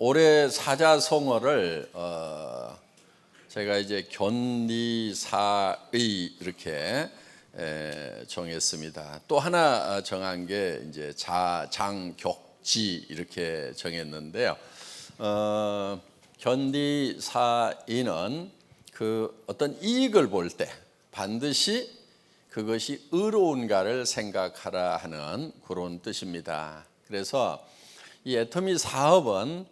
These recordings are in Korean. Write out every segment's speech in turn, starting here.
올해 사자성어를 제가 이제 견리사의 이렇게 정했습니다. 또 하나 정한 게 이제 자장격지 이렇게 정했는데요. 견리사의는 그 어떤 이익을 볼 때 반드시 그것이 의로운가를 생각하라 하는 그런 뜻입니다. 그래서 이 애터미 사업은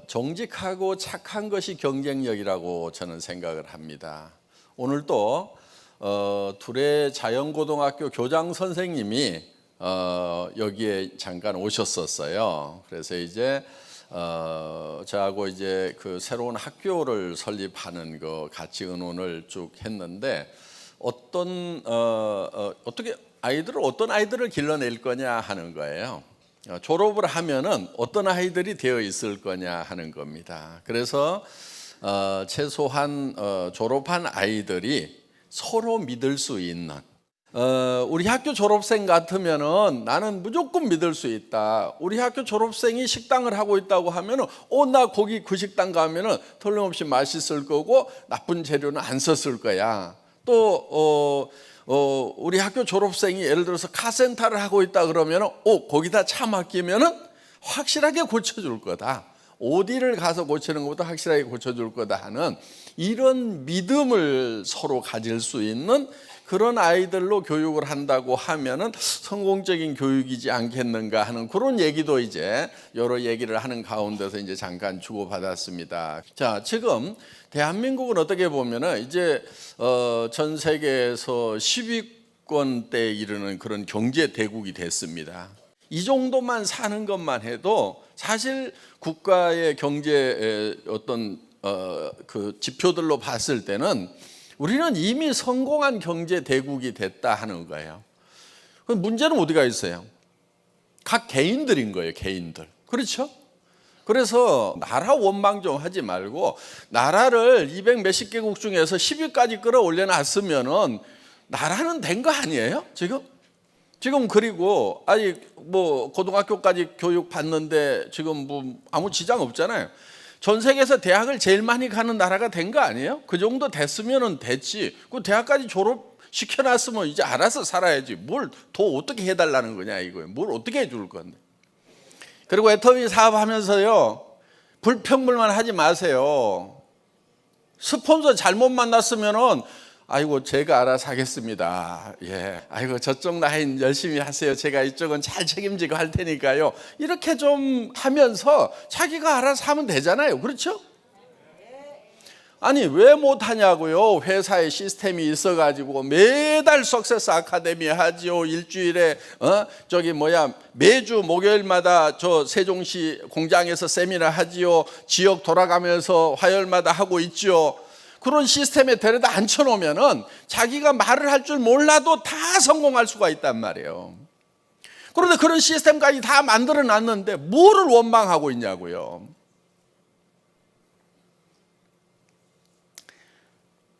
정직하고 착한 것이 경쟁력이라고 저는 생각을 합니다. 오늘도 둘의 자연고등학교 교장 선생님이 여기에 잠깐 오셨었어요. 그래서 이제 저하고 이제 그 새로운 학교를 설립하는 거 같이 의논을 쭉 했는데 어떻게 어떤 아이들을 길러낼 거냐 하는 거예요. 졸업을 하면은 어떤 아이들이 되어 있을 거냐 하는 겁니다. 그래서 최소한 졸업한 아이들이 서로 믿을 수 있는 우리 학교 졸업생 같으면은 나는 무조건 믿을 수 있다. 우리 학교 졸업생이 식당을 하고 있다고 하면은 나 거기 그 식당 가면은 틀림없이 맛있을 거고 나쁜 재료는 안 썼을 거야. 또 우리 학교 졸업생이 예를 들어서 카센터를 하고 있다 그러면 거기다 차 맡기면은 확실하게 고쳐줄 거다. 어디를 가서 고치는 것보다 확실하게 고쳐줄 거다 하는 이런 믿음을 서로 가질 수 있는 그런 아이들로 교육을 한다고 하면은 성공적인 교육이지 않겠는가 하는 그런 얘기도 이제 여러 얘기를 하는 가운데서 이제 잠깐 주고받았습니다. 자, 지금 대한민국은 어떻게 보면은 이제 전 세계에서 10위권대에 이르는 그런 경제 대국이 됐습니다. 이 정도만 사는 것만 해도 사실 국가의 경제 어떤 그 지표들로 봤을 때는 우리는 이미 성공한 경제 대국이 됐다 하는 거예요. 문제는 어디가 있어요? 각 개인들인 거예요, 개인들. 그렇죠? 그래서 나라 원망 좀 하지 말고 나라를 200 몇십 개국 중에서 10위까지 끌어올려 놨으면은 나라는 된 거 아니에요? 지금 그리고 아니 뭐 고등학교까지 교육 받는데 지금 뭐 아무 지장 없잖아요. 전 세계에서 대학을 제일 많이 가는 나라가 된 거 아니에요? 그 정도 됐으면은 됐지. 그 대학까지 졸업시켜놨으면 이제 알아서 살아야지. 뭘 더 어떻게 해달라는 거냐 이거예요. 뭘 어떻게 해줄 건데. 그리고 애터미 사업하면서요, 불평불만 하지 마세요. 스폰서 잘못 만났으면은 아이고 제가 알아서 하겠습니다. 예, 아이고 저쪽 라인 열심히 하세요. 제가 이쪽은 잘 책임지고 할 테니까요. 이렇게 좀 하면서 자기가 알아서 하면 되잖아요. 그렇죠? 아니 왜 못하냐고요. 회사에 시스템이 있어가지고 매달 석세스 아카데미 하지요. 일주일에 매주 목요일마다 저 세종시 공장에서 세미나 하지요. 지역 돌아가면서 화요일마다 하고 있죠. 그런 시스템에 데려다 앉혀놓으면은 자기가 말을 할 줄 몰라도 다 성공할 수가 있단 말이에요. 그런데 그런 시스템까지 다 만들어 놨는데 뭐를 원망하고 있냐고요.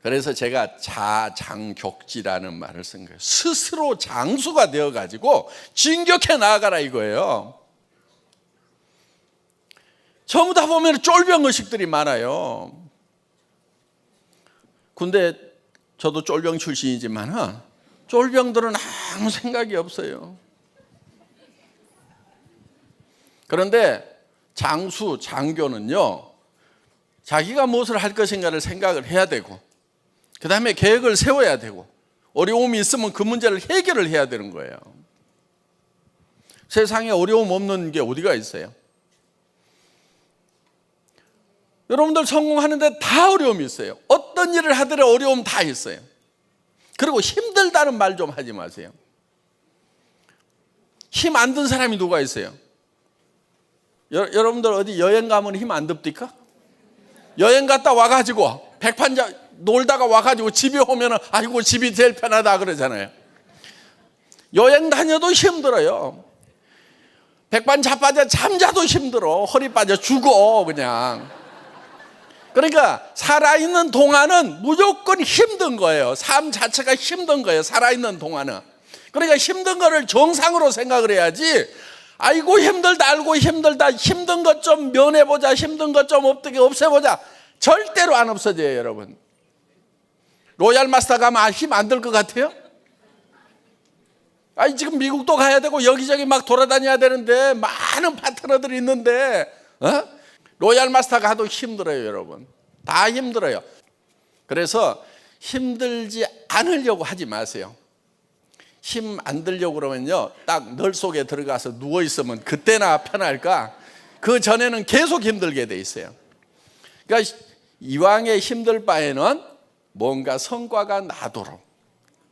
그래서 제가 자장격지라는 말을 쓴 거예요. 스스로 장수가 되어가지고 진격해 나아가라 이거예요. 전부 다 보면 쫄병의식들이 많아요. 근데 저도 쫄병 출신이지만 쫄병들은 아무 생각이 없어요. 그런데 장수, 장교는요, 자기가 무엇을 할 것인가를 생각을 해야 되고 그 다음에 계획을 세워야 되고 어려움이 있으면 그 문제를 해결을 해야 되는 거예요. 세상에 어려움 없는 게 어디가 있어요? 여러분들 성공하는데 다 어려움이 있어요. 어떤 일을 하더라도 어려움 다 있어요. 그리고 힘들다는 말 좀 하지 마세요. 힘 안 든 사람이 누가 있어요? 여러분들 어디 여행 가면 힘 안 듭니까? 여행 갔다 와가지고 백판자 놀다가 와가지고 집에 오면은 아이고 집이 제일 편하다 그러잖아요. 여행 다녀도 힘들어요. 백반 자빠져 잠자도 힘들어. 허리 빠져 죽어 그냥. 그러니까 살아있는 동안은 무조건 힘든 거예요. 삶 자체가 힘든 거예요. 살아있는 동안은. 그러니까 힘든 거를 정상으로 생각을 해야지 아이고 힘들다, 알고 힘들다, 힘든 것 좀 면해보자, 힘든 것 좀 어떻게 없애보자. 절대로 안 없어져요, 여러분. 로얄 마스터 가면 힘 안 들 것 같아요? 아니 지금 미국도 가야 되고 여기저기 막 돌아다녀야 되는데 많은 파트너들이 있는데 로얄 마스터 가도 힘들어요, 여러분. 다 힘들어요. 그래서 힘들지 않으려고 하지 마세요. 힘 안 들려고 그러면요, 딱 널 속에 들어가서 누워 있으면 그때나 편할까? 그 전에는 계속 힘들게 돼 있어요. 그러니까 이왕에 힘들 바에는 뭔가 성과가 나도록,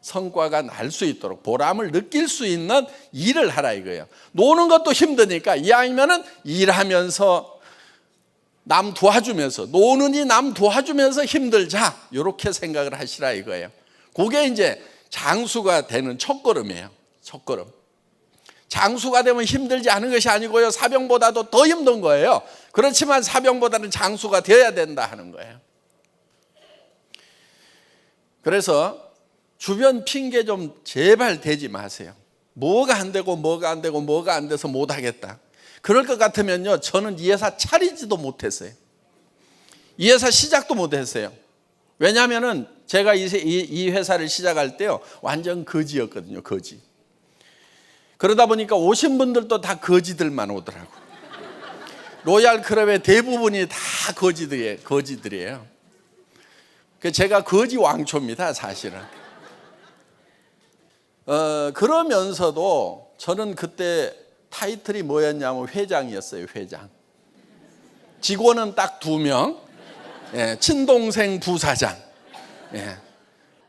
성과가 날 수 있도록, 보람을 느낄 수 있는 일을 하라 이거예요. 노는 것도 힘드니까 이왕이면은 일하면서 남 도와주면서, 노는이 남 도와주면서 힘들자, 이렇게 생각을 하시라 이거예요. 그게 이제 장수가 되는 첫걸음이에요. 첫걸음. 장수가 되면 힘들지 않은 것이 아니고요, 사병보다도 더 힘든 거예요. 그렇지만 사병보다는 장수가 되어야 된다 하는 거예요. 그래서 주변 핑계 좀 제발 대지 마세요. 뭐가 안 되고 뭐가 안 되고 뭐가 안 돼서 못 하겠다. 그럴 것 같으면요, 저는 이 회사 차리지도 못했어요. 이 회사 시작도 못했어요. 왜냐하면은 제가 이 회사를 시작할 때요, 완전 거지였거든요. 거지. 그러다 보니까 오신 분들도 다 거지들만 오더라고. 로얄 클럽의 대부분이 다 거지들이에요. 제가 거지 왕초입니다, 사실은. 그러면서도 저는 그때 타이틀이 뭐였냐면 회장이었어요. 회장. 직원은 딱 2명, 친동생 부사장.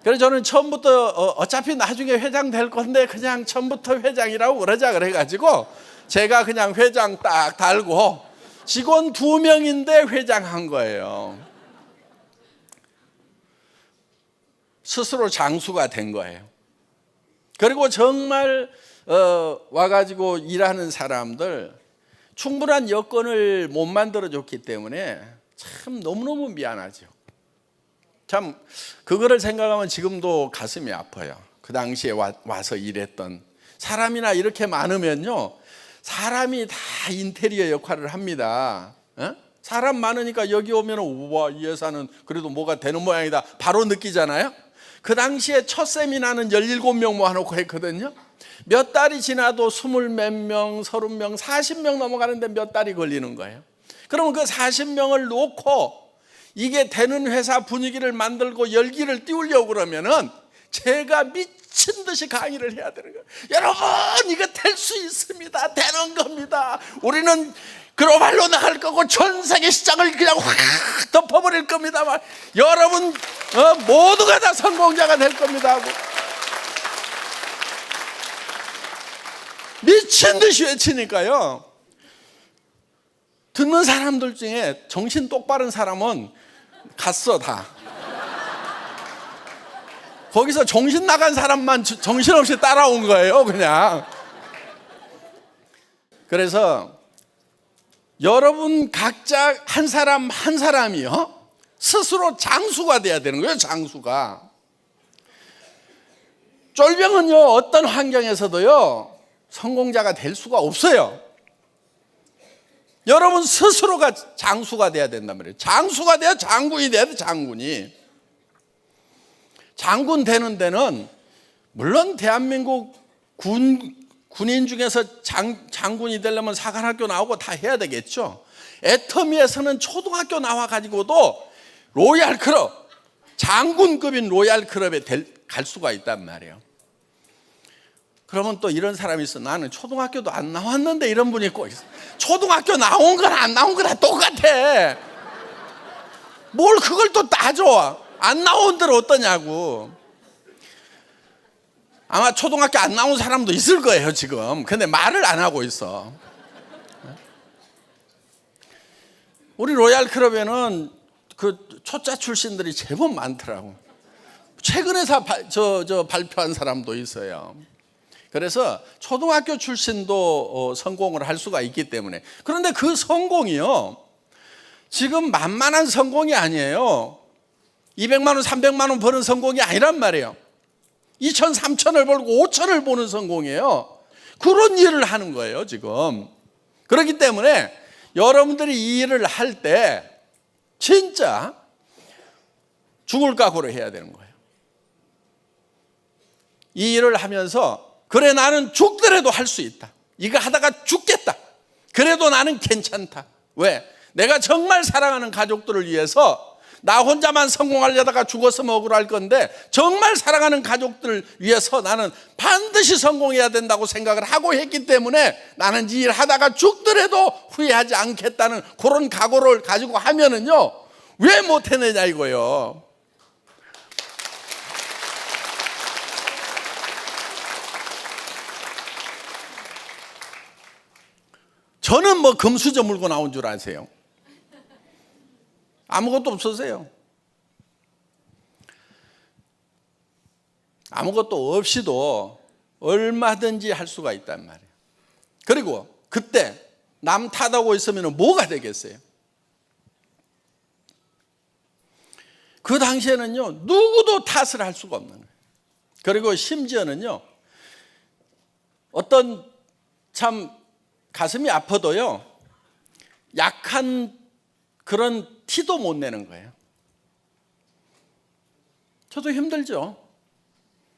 그래서 저는 처음부터 어차피 나중에 회장 될 건데 그냥 처음부터 회장이라고 그러자 그래가지고 제가 그냥 회장 딱 달고 직원 2명인데 회장한 거예요. 스스로 장수가 된 거예요. 그리고 정말 와가지고 일하는 사람들 충분한 여건을 못 만들어줬기 때문에 참 너무너무 미안하죠. 참 그거를 생각하면 지금도 가슴이 아파요. 그 당시에 와서 일했던 사람이나 이렇게 많으면요, 사람이 다 인테리어 역할을 합니다. 사람 많으니까 여기 오면 우와, 이 회사는 그래도 뭐가 되는 모양이다 바로 느끼잖아요. 그 당시에 첫 세미나는 17명 모아놓고 했거든요. 몇 달이 지나도 20몇 명, 30명, 40명 넘어가는데 몇 달이 걸리는 거예요. 그러면 그 40명을 놓고 이게 되는 회사 분위기를 만들고 열기를 띄우려고 그러면은 제가 미친 듯이 강의를 해야 되는 거예요. 여러분, 이거 될 수 있습니다. 되는 겁니다. 우리는 글로벌로 나갈 거고 전 세계 시장을 그냥 확 덮어버릴 겁니다. 여러분 모두가 다 성공자가 될 겁니다 하고 미친 듯이 외치니까요, 듣는 사람들 중에 정신 똑바른 사람은 갔어. 다 거기서 정신 나간 사람만 정신없이 따라온 거예요, 그냥. 그래서 여러분 각자 한 사람 한 사람이요, 스스로 장수가 돼야 되는 거예요. 장수가. 쫄병은요, 어떤 환경에서도요 성공자가 될 수가 없어요. 여러분 스스로가 장수가 돼야 된단 말이에요. 장수가 돼야 장군이 돼야 돼. 장군이. 장군 되는 데는 물론 대한민국 군인 중에서 장군이 되려면 사관학교 나오고 다 해야 되겠죠. 애터미에서는 초등학교 나와가지고도 로얄 클럽, 장군급인 로얄 클럽에 갈 수가 있단 말이에요. 그러면 또 이런 사람이 있어. 나는 초등학교도 안 나왔는데, 이런 분이 꼭 있어. 초등학교 나온 거나 안 나온 거나 똑같아. 뭘 그걸 또 따져. 안 나온 데는 어떠냐고. 아마 초등학교 안 나온 사람도 있을 거예요 지금. 근데 말을 안 하고 있어. 우리 로얄 클럽에는 그 초짜 출신들이 제법 많더라고. 최근에 발표한 사람도 있어요. 그래서 초등학교 출신도 성공을 할 수가 있기 때문에. 그런데 그 성공이요, 지금 만만한 성공이 아니에요. 200만 원, 300만 원 버는 성공이 아니란 말이에요. 2천, 3천을 벌고 5천을 버는 성공이에요. 그런 일을 하는 거예요, 지금. 그렇기 때문에 여러분들이 이 일을 할 때 진짜 죽을 각오로 해야 되는 거예요. 이 일을 하면서 그래 나는 죽더라도 할 수 있다. 이거 하다가 죽겠다. 그래도 나는 괜찮다. 왜? 내가 정말 사랑하는 가족들을 위해서 나 혼자만 성공하려다가 죽었으면 억울할 건데 정말 사랑하는 가족들을 위해서 나는 반드시 성공해야 된다고 생각을 하고 했기 때문에 나는 이 일 하다가 죽더라도 후회하지 않겠다는 그런 각오를 가지고 하면은요, 왜 못해내냐 이거예요. 저는 뭐 금수저 물고 나온 줄 아세요? 아무것도 없으세요. 아무것도 없이도 얼마든지 할 수가 있단 말이에요. 그리고 그때 남 탓하고 있으면 뭐가 되겠어요? 그 당시에는요, 누구도 탓을 할 수가 없는 거예요. 그리고 심지어는요, 어떤 참 가슴이 아파도요, 약한 그런 티도 못 내는 거예요. 저도 힘들죠.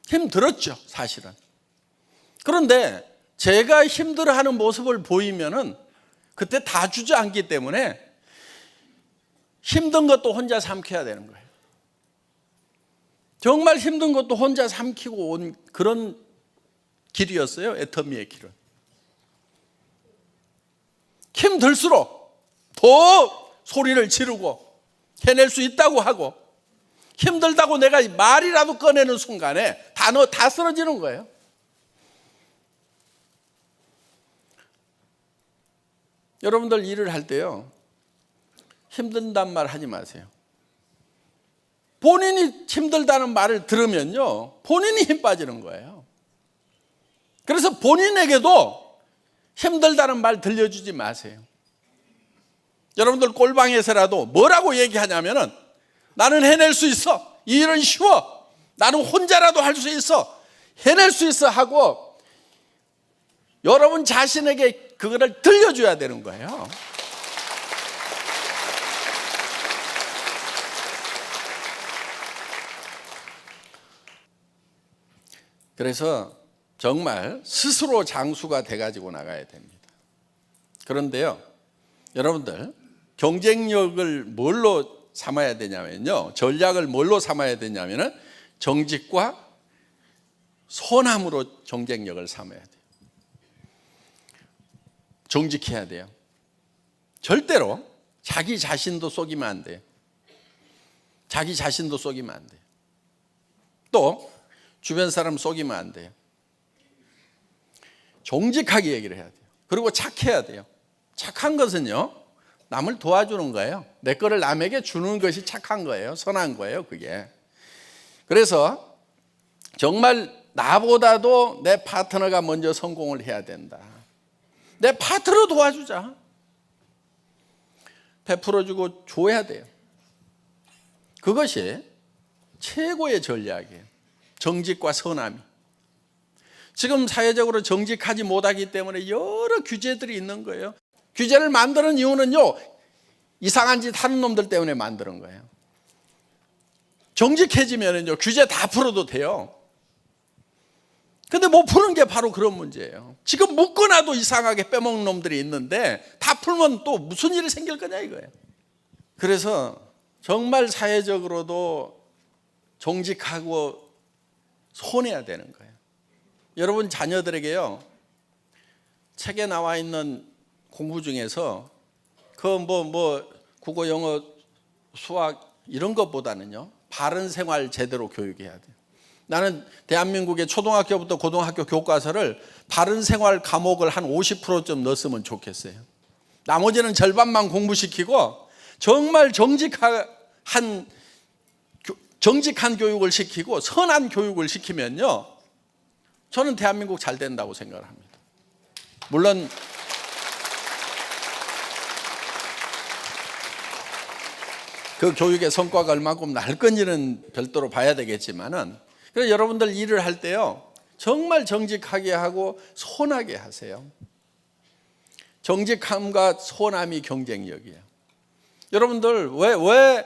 힘들었죠, 사실은. 그런데 제가 힘들어하는 모습을 보이면은 그때 다 주저앉기 때문에 힘든 것도 혼자 삼켜야 되는 거예요. 정말 힘든 것도 혼자 삼키고 온 그런 길이었어요, 애터미의 길은. 힘들수록 더 소리를 지르고 해낼 수 있다고 하고, 힘들다고 내가 말이라도 꺼내는 순간에 단어 다 쓰러지는 거예요. 여러분들 일을 할 때요, 힘든단 말 하지 마세요. 본인이 힘들다는 말을 들으면요, 본인이 힘 빠지는 거예요. 그래서 본인에게도 힘들다는 말 들려주지 마세요. 여러분들 꼴방에서라도 뭐라고 얘기하냐면은 나는 해낼 수 있어. 이 일은 쉬워. 나는 혼자라도 할 수 있어. 해낼 수 있어 하고 여러분 자신에게 그거를 들려줘야 되는 거예요. 그래서 정말 스스로 장수가 돼가지고 나가야 됩니다. 그런데요, 여러분들 경쟁력을 뭘로 삼아야 되냐면요, 전략을 뭘로 삼아야 되냐면은 정직과 선함으로 경쟁력을 삼아야 돼요. 정직해야 돼요. 절대로 자기 자신도 속이면 안 돼요. 자기 자신도 속이면 안 돼요. 또 주변 사람 속이면 안 돼요. 정직하게 얘기를 해야 돼요. 그리고 착해야 돼요. 착한 것은요, 남을 도와주는 거예요. 내 거를 남에게 주는 것이 착한 거예요. 선한 거예요, 그게. 그래서 정말 나보다도 내 파트너가 먼저 성공을 해야 된다. 내 파트너 도와주자. 베풀어주고 줘야 돼요. 그것이 최고의 전략이에요. 정직과 선함이. 지금 사회적으로 정직하지 못하기 때문에 여러 규제들이 있는 거예요. 규제를 만드는 이유는요, 이상한 짓 하는 놈들 때문에 만드는 거예요. 정직해지면은요, 규제 다 풀어도 돼요. 근데 못 푸는 게 바로 그런 문제예요. 지금 묶어놔도 이상하게 빼먹는 놈들이 있는데 다 풀면 또 무슨 일이 생길 거냐 이거예요. 그래서 정말 사회적으로도 정직하고 손해야 되는 거예요. 여러분 자녀들에게요, 책에 나와 있는 공부 중에서 그 국어, 영어, 수학 이런 것보다는요, 바른 생활 제대로 교육해야 돼요. 나는 대한민국의 초등학교부터 고등학교 교과서를 바른 생활 과목을 한 50%좀 넣었으면 좋겠어요. 나머지는 절반만 공부시키고 정말 정직한 교육을 시키고 선한 교육을 시키면요, 저는 대한민국 잘 된다고 생각을 합니다. 물론 그 교육의 성과가 얼마큼 날 건지는 별도로 봐야 되겠지만은, 그래서 여러분들 일을 할 때요, 정말 정직하게 하고 선하게 하세요. 정직함과 선함이 경쟁력이에요. 여러분들 왜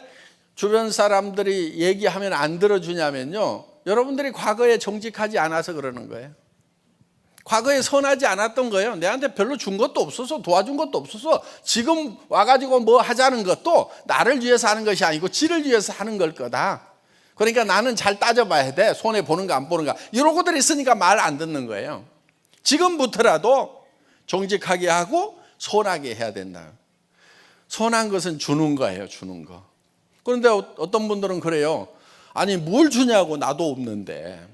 주변 사람들이 얘기하면 안 들어주냐면요, 여러분들이 과거에 정직하지 않아서 그러는 거예요. 과거에 선하지 않았던 거예요. 내한테 별로 준 것도 없어서, 도와준 것도 없어서, 지금 와가지고 뭐 하자는 것도 나를 위해서 하는 것이 아니고 지를 위해서 하는 걸 거다. 그러니까 나는 잘 따져봐야 돼. 손해 보는가 안 보는가. 이런 것들이 있으니까 말 안 듣는 거예요. 지금부터라도 정직하게 하고 선하게 해야 된다. 선한 것은 주는 거예요, 주는 거. 그런데 어떤 분들은 그래요. 아니, 뭘 주냐고, 나도 없는데.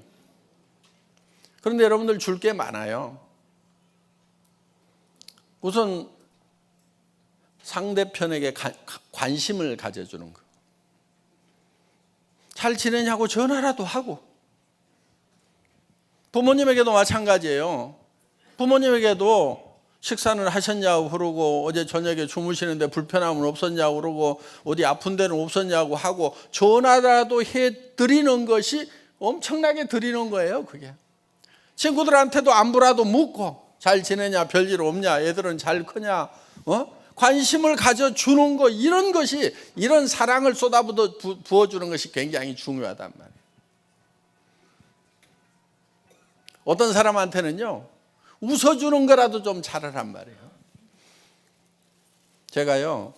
그런데 여러분들 줄 게 많아요. 우선 상대편에게 관심을 가져주는 거. 잘 지내냐고 전화라도 하고. 부모님에게도 마찬가지예요. 부모님에게도 식사는 하셨냐고 그러고, 어제 저녁에 주무시는데 불편함은 없었냐고 그러고, 어디 아픈 데는 없었냐고 하고, 전화라도 해드리는 것이 엄청나게 드리는 거예요, 그게. 친구들한테도 안부라도 묻고, 잘 지내냐, 별일 없냐, 애들은 잘 크냐, 관심을 가져주는 거, 이런 것이, 이런 사랑을 부어주는 것이 굉장히 중요하단 말이에요. 어떤 사람한테는요, 웃어주는 거라도 좀 잘하란 말이에요. 제가요,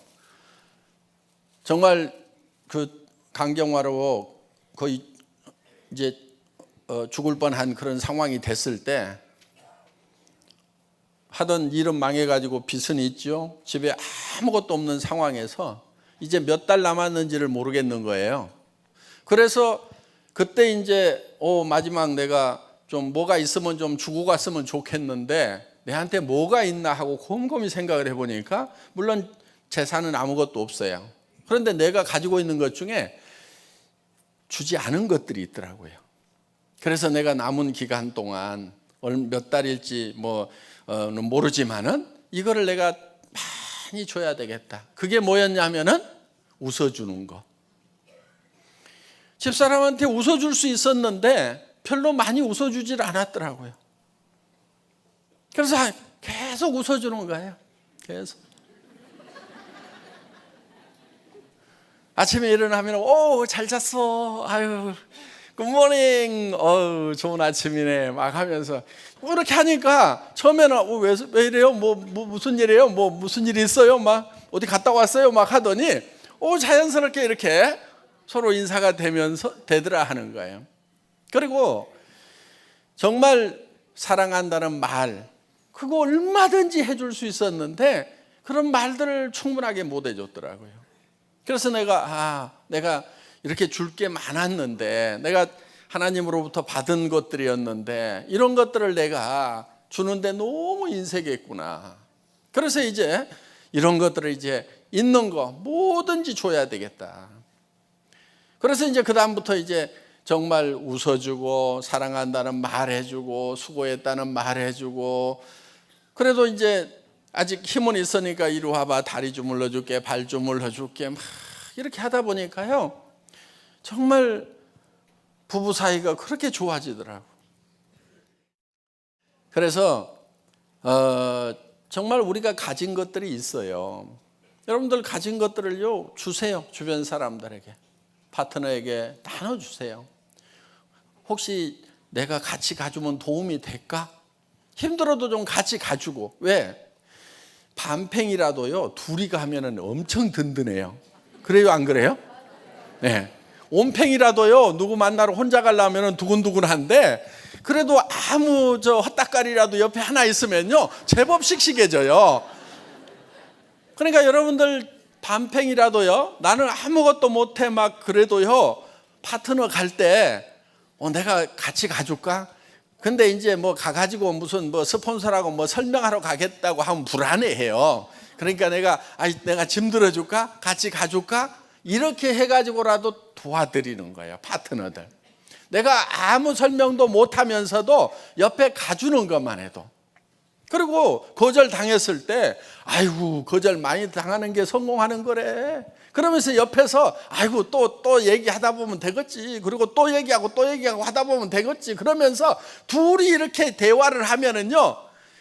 정말 그 강경화로 거의 이제 죽을 뻔한 그런 상황이 됐을 때, 하던 일은 망해가지고 빚은 있죠. 집에 아무것도 없는 상황에서 이제 몇 달 남았는지를 모르겠는 거예요. 그래서 그때 이제 마지막 내가 좀 뭐가 있으면 좀 주고 갔으면 좋겠는데 내한테 뭐가 있나 하고 곰곰이 생각을 해보니까, 물론 재산은 아무것도 없어요. 그런데 내가 가지고 있는 것 중에 주지 않은 것들이 있더라고요. 그래서 내가 남은 기간 동안 몇 달일지 모르지만은 이거를 내가 많이 줘야 되겠다. 그게 뭐였냐면은 웃어주는 거. 집사람한테 웃어줄 수 있었는데 별로 많이 웃어주질 않았더라고요. 그래서 계속 웃어주는 거예요. 계속. 아침에 일어나면 잘 잤어. 아유, 굿모닝. 좋은 아침이네. 막 하면서 이렇게 하니까 처음에는 왜 이래요? 무슨 일이에요? 무슨 일이 있어요? 막 어디 갔다 왔어요? 막 하더니 자연스럽게 이렇게 서로 인사가 되더라 하는 거예요. 그리고 정말 사랑한다는 말, 그거 얼마든지 해줄 수 있었는데 그런 말들을 충분하게 못 해줬더라고요. 그래서 내가 이렇게 줄 게 많았는데, 내가 하나님으로부터 받은 것들이었는데 이런 것들을 내가 주는데 너무 인색했구나. 그래서 이제 이런 것들을 이제 있는 거 뭐든지 줘야 되겠다. 그래서 이제 그 다음부터 이제 정말 웃어주고 사랑한다는 말 해주고 수고했다는 말 해주고, 그래도 이제 아직 힘은 있으니까 이리 와봐, 다리 주물러 줄게, 발 주물러 줄게, 막 이렇게 하다 보니까요, 정말 부부 사이가 그렇게 좋아지더라고. 그래서 정말 우리가 가진 것들이 있어요. 여러분들 가진 것들을요 주세요. 주변 사람들에게, 파트너에게 나눠주세요. 혹시 내가 같이 가주면 도움이 될까? 힘들어도 좀 같이 가주고. 왜? 반팽이라도요 둘이 가면은 엄청 든든해요. 그래요, 안 그래요? 네. 온팽이라도요 누구 만나러 혼자 가려면 두근두근한데, 그래도 아무 헛다까리라도 옆에 하나 있으면요 제법 씩씩해져요. 그러니까 여러분들 반팽이라도요, 나는 아무것도 못해 막 그래도요, 파트너 갈 때 내가 같이 가줄까? 근데 이제 가가지고 무슨 스폰서라고 설명하러 가겠다고 하면 불안해해요. 그러니까 내가 짐 들어줄까? 같이 가줄까? 이렇게 해가지고라도 도와드리는 거예요, 파트너들. 내가 아무 설명도 못하면서도 옆에 가주는 것만 해도. 그리고 거절 당했을 때, 아이고 거절 많이 당하는 게 성공하는 거래. 그러면서 옆에서 아이고 또 얘기하다 보면 되겠지. 그리고 또 얘기하고 하다 보면 되겠지. 그러면서 둘이 이렇게 대화를 하면은요,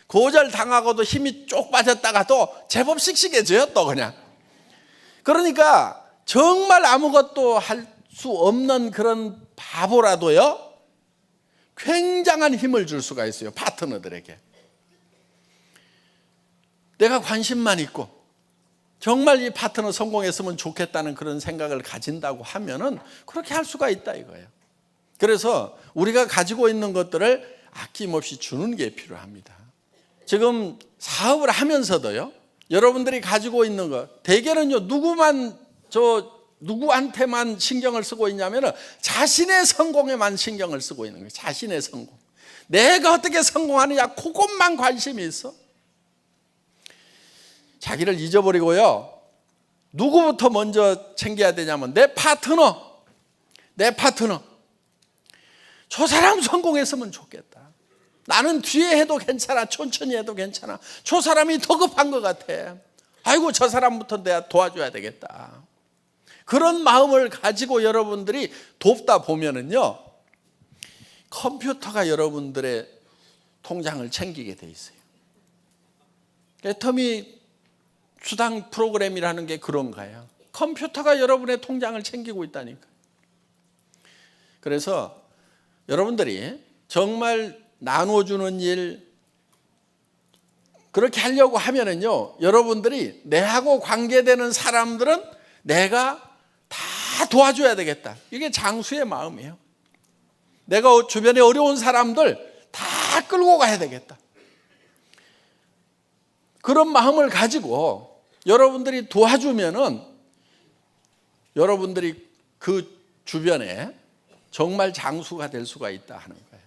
고절 당하고도 힘이 쪽 빠졌다가도 제법 씩씩해져요, 또 그냥. 그러니까 정말 아무것도 할 수 없는 그런 바보라도요, 굉장한 힘을 줄 수가 있어요, 파트너들에게. 내가 관심만 있고 정말 이 파트너 성공했으면 좋겠다는 그런 생각을 가진다고 하면은 그렇게 할 수가 있다 이거예요. 그래서 우리가 가지고 있는 것들을 아낌없이 주는 게 필요합니다. 지금 사업을 하면서도요, 여러분들이 가지고 있는 것, 대개는요, 누구한테만 신경을 쓰고 있냐면은 자신의 성공에만 신경을 쓰고 있는 거예요. 자신의 성공. 내가 어떻게 성공하느냐, 그것만 관심이 있어. 자기를 잊어버리고요, 누구부터 먼저 챙겨야 되냐면 내 파트너. 저 사람 성공했으면 좋겠다. 나는 뒤에 해도 괜찮아, 천천히 해도 괜찮아. 저 사람이 더 급한 것 같아. 아이고, 저 사람부터 내가 도와줘야 되겠다. 그런 마음을 가지고 여러분들이 돕다 보면은요, 컴퓨터가 여러분들의 통장을 챙기게 돼 있어요. 애터미 수당 프로그램이라는 게 그런 거예요. 컴퓨터가 여러분의 통장을 챙기고 있다니까. 그래서 여러분들이 정말 나눠주는 일, 그렇게 하려고 하면은요, 여러분들이 내하고 관계되는 사람들은 내가 다 도와줘야 되겠다. 이게 장수의 마음이에요. 내가 주변에 어려운 사람들 다 끌고 가야 되겠다. 그런 마음을 가지고 여러분들이 도와주면은 여러분들이 그 주변에 정말 장수가 될 수가 있다 하는 거예요.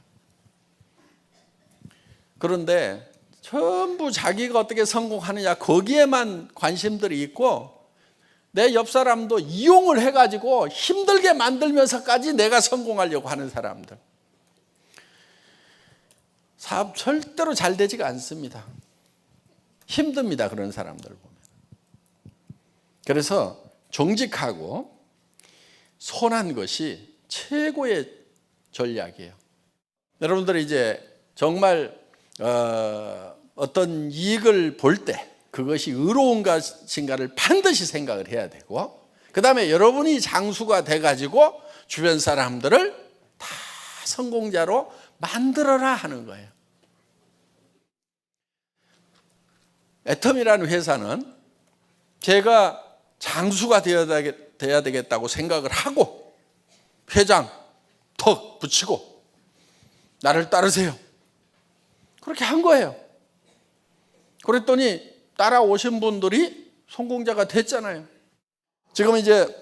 그런데 전부 자기가 어떻게 성공하느냐, 거기에만 관심들이 있고, 내 옆 사람도 이용을 해가지고 힘들게 만들면서까지 내가 성공하려고 하는 사람들, 사업 절대로 잘 되지가 않습니다. 힘듭니다, 그런 사람들 보면. 그래서 정직하고 선한 것이 최고의 전략이에요. 여러분들이 이제 정말 어떤 이익을 볼 때 그것이 의로운 것인가를 반드시 생각을 해야 되고, 그 다음에 여러분이 장수가 돼가지고 주변 사람들을 다 성공자로 만들어라 하는 거예요. 애텀이라는 회사는 제가 장수가 되어야 되겠다고 생각을 하고 회장 턱 붙이고 나를 따르세요, 그렇게 한 거예요. 그랬더니 따라오신 분들이 성공자가 됐잖아요. 지금 이제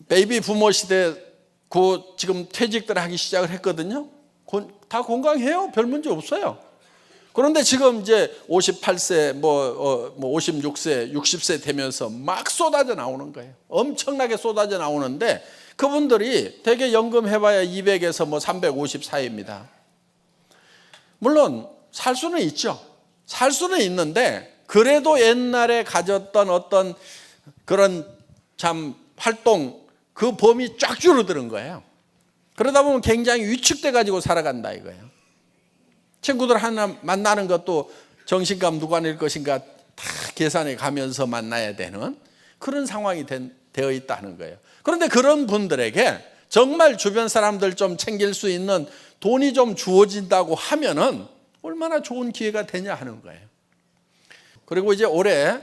베이비 부모 시대 지금 퇴직들 하기 시작을 했거든요. 다 건강해요. 별 문제 없어요. 그런데 지금 이제 58세, 56세, 60세 되면서 막 쏟아져 나오는 거예요. 엄청나게 쏟아져 나오는데 그분들이 대개 연금 해봐야 200에서 350 사이입니다. 물론 살 수는 있죠. 살 수는 있는데 그래도 옛날에 가졌던 어떤 그런 참 활동, 그 범위 쫙 줄어드는 거예요. 그러다 보면 굉장히 위축돼 가지고 살아간다 이거예요. 친구들 하나 만나는 것도 정신감 누가 낼 것인가 다 계산해 가면서 만나야 되는 그런 상황이 되어 있다는 거예요. 그런데 그런 분들에게 정말 주변 사람들 좀 챙길 수 있는 돈이 좀 주어진다고 하면은 얼마나 좋은 기회가 되냐 하는 거예요. 그리고 이제 올해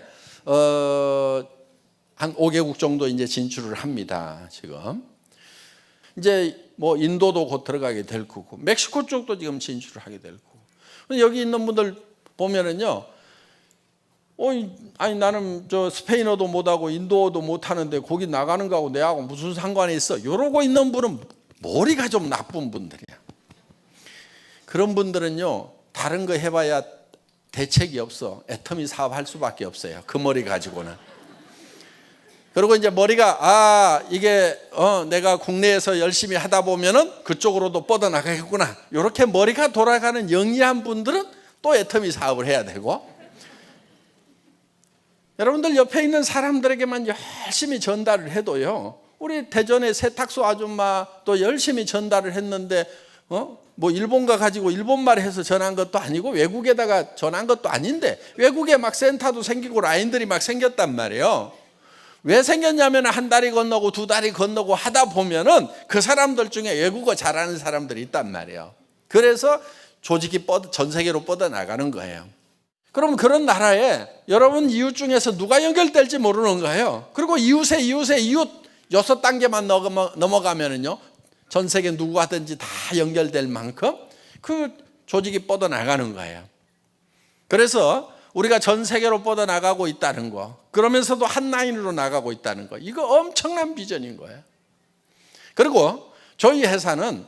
한 5개국 정도 이제 진출을 합니다. 지금 이제 인도도 곧 들어가게 될 거고, 멕시코 쪽도 지금 진출을 하게 될 거고. 여기 있는 분들 보면은요, 아니 나는 저 스페인어도 못하고 인도어도 못하는데 거기 나가는 거하고 내하고 무슨 상관이 있어? 이러고 있는 분은 머리가 좀 나쁜 분들이야. 그런 분들은요, 다른 거 해봐야 대책이 없어. 애터미 사업할 수밖에 없어요. 그 머리 가지고는. 그리고 이제 머리가 이게 내가 국내에서 열심히 하다 보면은 그쪽으로도 뻗어나가겠구나, 이렇게 머리가 돌아가는 영리한 분들은 또 애터미 사업을 해야 되고, 여러분들 옆에 있는 사람들에게만 열심히 전달을 해도요, 우리 대전의 세탁소 아줌마 또 열심히 전달을 했는데 뭐 일본가 가지고 일본말 해서 전한 것도 아니고 외국에다가 전한 것도 아닌데 외국에 막 센터도 생기고 라인들이 막 생겼단 말이에요. 왜 생겼냐면 한 다리 건너고 두 다리 건너고 하다 보면은 그 사람들 중에 외국어 잘하는 사람들이 있단 말이에요. 그래서 조직이 전 세계로 뻗어나가는 거예요. 그럼 그런 나라에 여러분 이웃 중에서 누가 연결될지 모르는 거예요. 그리고 이웃 6단계만 넘어가면은요, 전 세계 누구하든지 다 연결될 만큼 그 조직이 뻗어나가는 거예요. 그래서 우리가 전 세계로 뻗어나가고 있다는 거, 그러면서도 한 라인으로 나가고 있다는 거, 이거 엄청난 비전인 거예요. 그리고 저희 회사는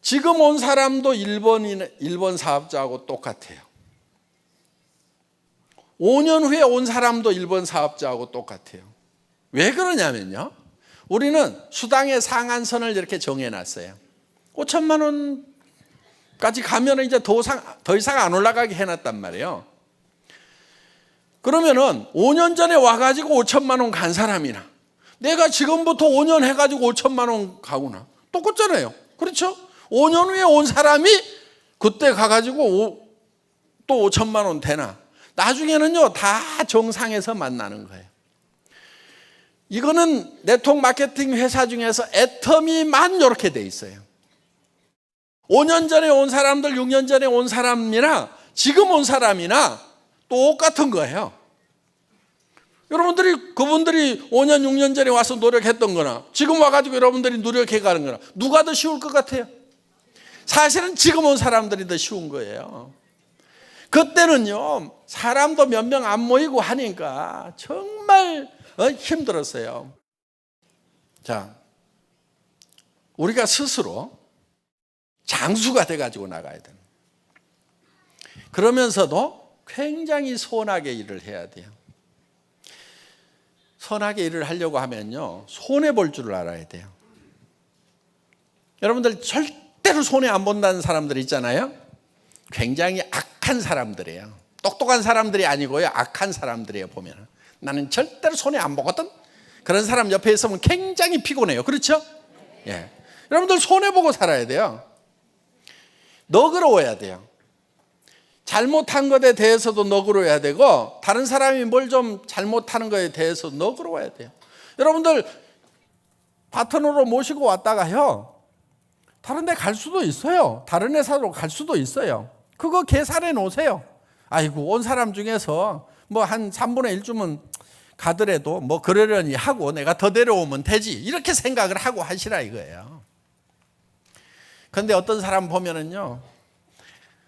지금 온 사람도 일본 사업자하고 똑같아요. 5년 후에 온 사람도 일본 사업자하고 똑같아요. 왜 그러냐면요, 우리는 수당의 상한선을 이렇게 정해놨어요. 5천만 원까지 가면 이제 더 이상 안 올라가게 해놨단 말이에요. 그러면은 5년 전에 와가지고 5천만 원 간 사람이나 내가 지금부터 5년 해가지고 5천만 원 가구나 똑같잖아요. 그렇죠? 5년 후에 온 사람이 그때 가가지고 또 5천만 원 되나? 나중에는요, 다 정상에서 만나는 거예요. 이거는 네트워크 마케팅 회사 중에서 애터미만 이렇게 돼 있어요. 5년 전에 온 사람들, 6년 전에 온 사람이나 지금 온 사람이나 똑같은 거예요. 여러분들이 그분들이 5년, 6년 전에 와서 노력했던 거나 지금 와가지고 여러분들이 노력해 가는 거나 누가 더 쉬울 것 같아요? 사실은 지금 온 사람들이 더 쉬운 거예요. 그때는요, 사람도 몇 명 안 모이고 하니까 정말 힘들었어요. 자, 우리가 스스로 장수가 돼가지고 나가야 돼요. 그러면서도 굉장히 선하게 일을 해야 돼요. 선하게 일을 하려고 하면요, 손해볼 줄을 알아야 돼요. 여러분들 절대로 손해 안 본다는 사람들 있잖아요. 굉장히 악한 사람들이에요. 똑똑한 사람들이 아니고요, 악한 사람들이에요. 보면 나는 절대로 손해 안 보거든. 그런 사람 옆에 있으면 굉장히 피곤해요. 그렇죠? 예. 여러분들 손해보고 살아야 돼요. 너그러워야 돼요. 잘못한 것에 대해서도 너그러워야 되고 다른 사람이 뭘 좀 잘못하는 것에 대해서 너그러워야 돼요. 여러분들 파트너로 모시고 왔다가요, 다른 데 갈 수도 있어요. 다른 회사로 갈 수도 있어요. 그거 계산해 놓으세요. 아이고, 온 사람 중에서 뭐 한 3분의 1 주면 가더라도 뭐 그러려니 하고 내가 더 데려오면 되지, 이렇게 생각을 하고 하시라 이거예요. 그런데 어떤 사람 보면은요,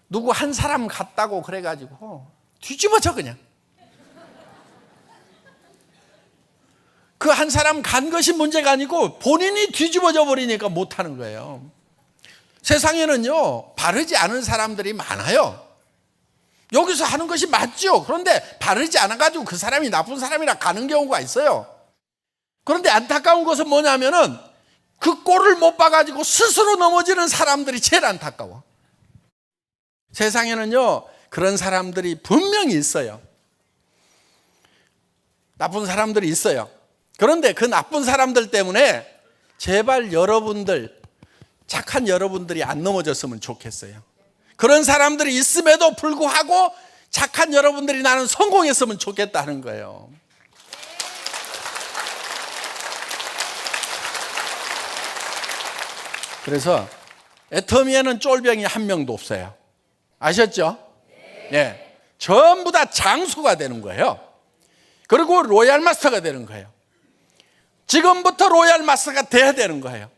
누구 한 사람 갔다고 그래가지고 뒤집어져 그냥. 그 한 사람 간 것이 문제가 아니고 본인이 뒤집어져 버리니까 못하는 거예요. 세상에는요, 바르지 않은 사람들이 많아요. 여기서 하는 것이 맞죠. 그런데 바르지 않아가지고 그 사람이 나쁜 사람이라 가는 경우가 있어요. 그런데 안타까운 것은 뭐냐면은 그 꼴을 못 봐가지고 스스로 넘어지는 사람들이 제일 안타까워. 세상에는요, 그런 사람들이 분명히 있어요. 나쁜 사람들이 있어요. 그런데 그 나쁜 사람들 때문에 제발 여러분들, 착한 여러분들이 안 넘어졌으면 좋겠어요. 그런 사람들이 있음에도 불구하고 착한 여러분들이 나는 성공했으면 좋겠다는 거예요. 그래서 애터미에는 쫄병이 한 명도 없어요. 아셨죠? 네. 전부 다 장수가 되는 거예요. 그리고 로얄 마스터가 되는 거예요. 지금부터 로얄 마스터가 돼야 되는 거예요.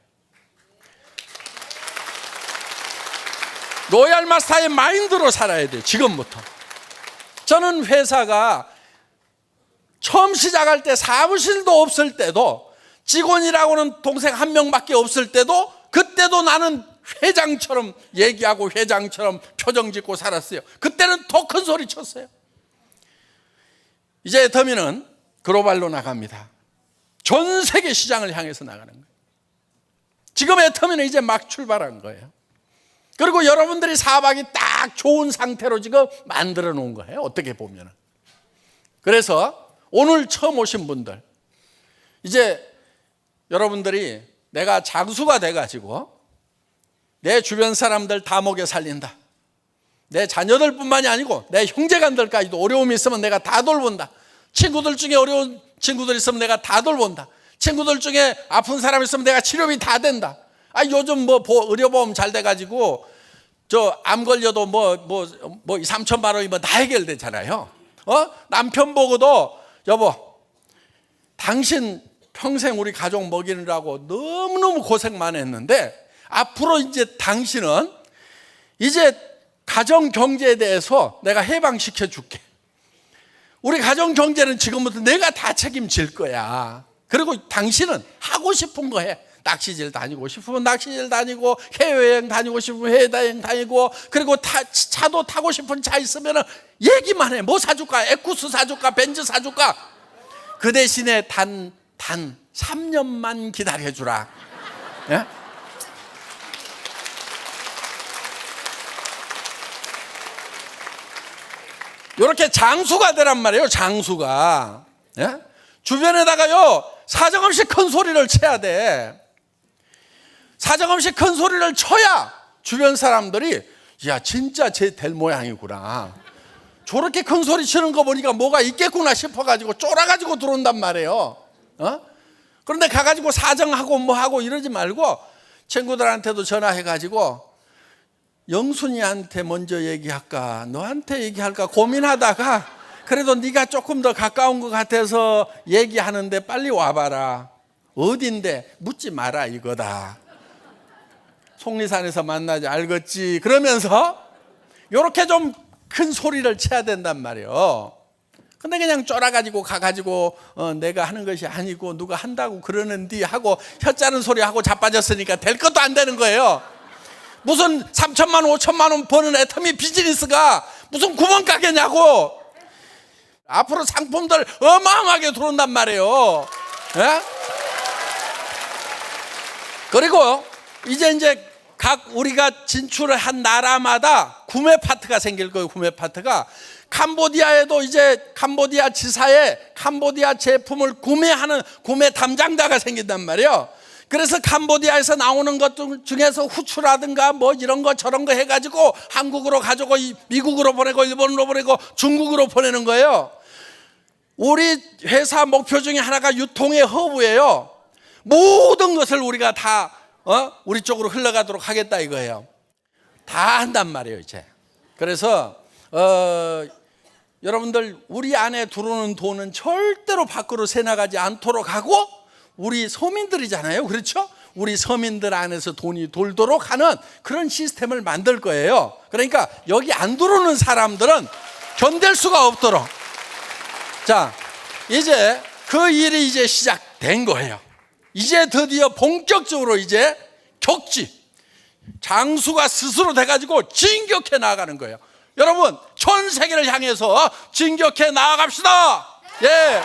로얄 마스터의 마인드로 살아야 돼요. 지금부터. 저는 회사가 처음 시작할 때 사무실도 없을 때도, 직원이라고는 동생 한 명밖에 없을 때도, 그때도 나는 회장처럼 얘기하고 회장처럼 표정 짓고 살았어요. 그때는 더 큰 소리 쳤어요. 이제 애터미는 글로벌로 나갑니다. 전 세계 시장을 향해서 나가는 거예요. 지금 애터미는 이제 막 출발한 거예요. 그리고 여러분들이 사업하기 딱 좋은 상태로 지금 만들어 놓은 거예요. 어떻게 보면. 그래서 오늘 처음 오신 분들, 이제 여러분들이 내가 장수가 돼가지고 내 주변 사람들 다 먹여 살린다. 내 자녀들뿐만이 아니고 내 형제간들까지도 어려움이 있으면 내가 다 돌본다. 친구들 중에 어려운 친구들 있으면 내가 다 돌본다. 친구들 중에 아픈 사람 있으면 내가 치료비 다 된다. 요즘 뭐 의료보험 잘 돼가지고 저 암 걸려도 뭐 2, 3천만 원이면 다 해결되잖아요. 남편 보고도 여보, 당신 평생 우리 가족 먹이느라고 너무너무 고생만 했는데 앞으로 이제 당신은 이제 가정 경제에 대해서 내가 해방시켜 줄게. 우리 가정 경제는 지금부터 내가 다 책임질 거야. 그리고 당신은 하고 싶은 거 해. 낚시질 다니고 싶으면 낚시질 다니고, 해외여행 다니고 싶으면 해외여행 다니고, 그리고 차도 타고 싶은 차 있으면 얘기만 해. 뭐 사줄까? 에쿠스 사줄까? 벤츠 사줄까? 그 대신에 단 3년만 기다려주라. 예? 이렇게 장수가 되란 말이에요. 장수가. 예? 주변에다가요 사정없이 큰 소리를 쳐야 돼. 사정없이 큰 소리를 쳐야 주변 사람들이 야 진짜 쟤 될 모양이구나. 저렇게 큰 소리 치는 거 보니까 뭐가 있겠구나 싶어가지고 쫄아가지고 들어온단 말이에요. 그런데 가가지고 사정하고 뭐하고 이러지 말고 친구들한테도 전화해가지고 영순이한테 먼저 얘기할까 너한테 얘기할까 고민하다가 그래도 네가 조금 더 가까운 것 같아서 얘기하는데 빨리 와봐라. 어딘데? 묻지 마라 이거다. 속리산에서 만나지 알겠지? 그러면서 이렇게 좀 큰 소리를 쳐야 된단 말이에요. 근데 그냥 쫄아가지고 가가지고 내가 하는 것이 아니고 누가 한다고 그러는디 하고 혀짜는 소리 하고 자빠졌으니까 될 것도 안 되는 거예요. 무슨 3천만 원 5천만 원 버는 애터미 비즈니스가 무슨 구멍가게냐고. 앞으로 상품들 어마어마하게 들어온단 말이에요. 예? 그리고 이제 각 우리가 진출을 한 나라마다 구매 파트가 생길 거예요. 구매 파트가. 캄보디아에도 이제 캄보디아 지사에 캄보디아 제품을 구매하는 구매 담당자가 생긴단 말이에요. 그래서 캄보디아에서 나오는 것 중에서 후추라든가 뭐 이런 거 저런 거 해가지고 한국으로 가지고 미국으로 보내고 일본으로 보내고 중국으로 보내는 거예요. 우리 회사 목표 중에 하나가 유통의 허브예요. 모든 것을 우리가 다 우리 쪽으로 흘러가도록 하겠다 이거예요. 다 한단 말이에요 이제. 그래서 여러분들 우리 안에 들어오는 돈은 절대로 밖으로 새나가지 않도록 하고 우리 서민들이잖아요. 그렇죠? 우리 서민들 안에서 돈이 돌도록 하는 그런 시스템을 만들 거예요. 그러니까 여기 안 들어오는 사람들은 견딜 수가 없도록. 자, 이제 그 일이 이제 시작된 거예요. 이제 드디어 본격적으로 이제 격지 장수가 스스로 돼가지고 진격해 나아가는 거예요. 여러분 전 세계를 향해서 진격해 나아갑시다. 예.